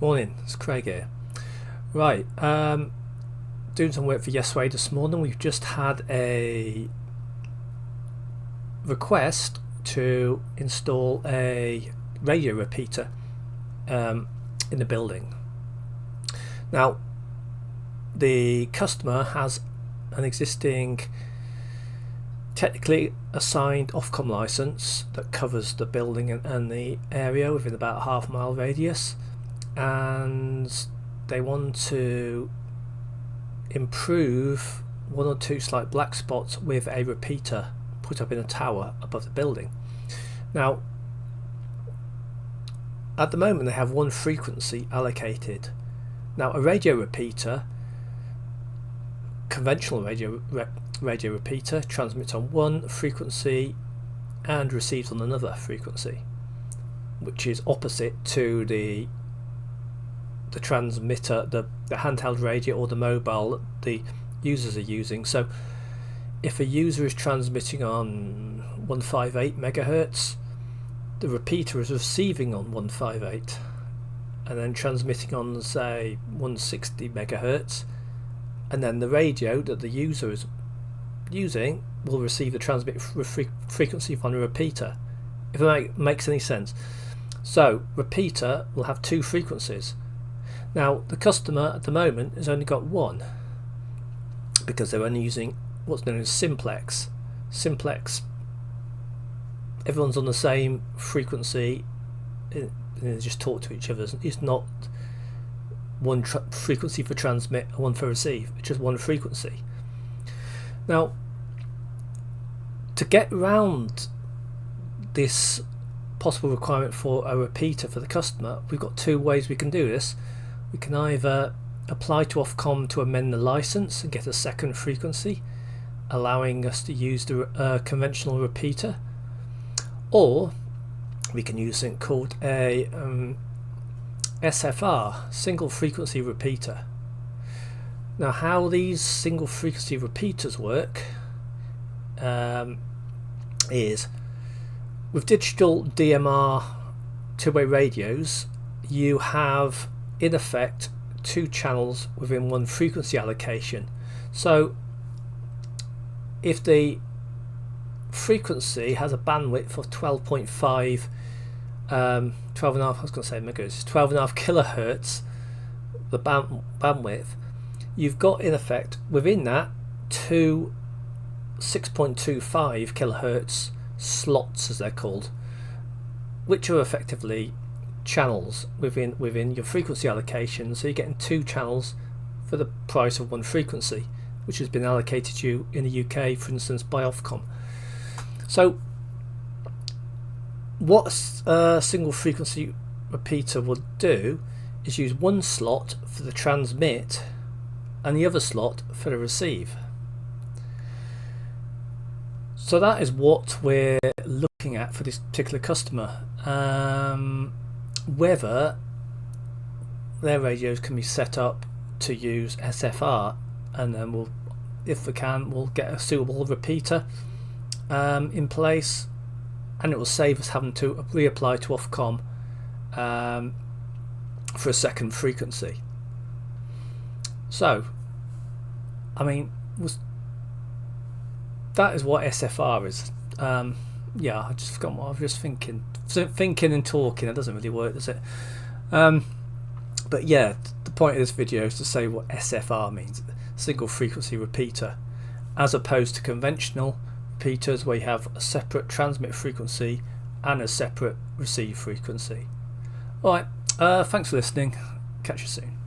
Morning, it's Craig here. Right, doing some work for Yesway this morning. We've just had a request to install a radio repeater in the building. Now, the customer has an existing technically assigned Ofcom license that covers the building and the area within about a half-mile radius, and they want to improve one or two slight black spots with a repeater put up in a tower above the building. Now, at the moment they have one frequency allocated. Now, a radio repeater, conventional radio repeater, transmits on one frequency and receives on another frequency, which is opposite to the transmitter, the handheld radio or the mobile that the users are using. So if a user is transmitting on 158 megahertz, the repeater is receiving on 158 and then transmitting on, say, 160 megahertz, and then the radio that the user is using will receive the transmit frequency from the repeater, if it makes any sense. So repeater will have two frequencies. Now, the customer at the moment has only got one because they're only using what's known as simplex. Simplex, everyone's on the same frequency and they just talk to each other. It's not one frequency for transmit and one for receive, it's just one frequency. Now, to get around this possible requirement for a repeater for the customer, we've got two ways we can do this. We can either apply to Ofcom to amend the license and get a second frequency, allowing us to use the conventional repeater, or we can use something called a SFR, single frequency repeater. Now, how these single frequency repeaters work is with digital DMR two-way radios, you have in effect two channels within one frequency allocation. So if the frequency has a bandwidth of 12.5 12.5, I was going to say megahertz, 12.5 kilohertz, the bandwidth, you've got in effect within that two 6.25 kilohertz slots, as they're called, which are effectively channels within your frequency allocation. So you're getting two channels for the price of one frequency, which has been allocated to you in the UK, for instance, by Ofcom. So what a single frequency repeater would do is use one slot for the transmit and the other slot for the receive. So that is what we're looking at for this particular customer. Whether their radios can be set up to use SFR, and then we'll, if we can, we'll get a suitable repeater in place, and it will save us having to reapply to Ofcom for a second frequency. So, I mean, that is what SFR is. Yeah, I just forgot what I was just thinking. Thinking and talking, it doesn't really work, does it? But yeah, the point of this video is to say what SFR means, single frequency repeater, as opposed to conventional repeaters where you have a separate transmit frequency and a separate receive frequency. Alright, thanks for listening. Catch you soon.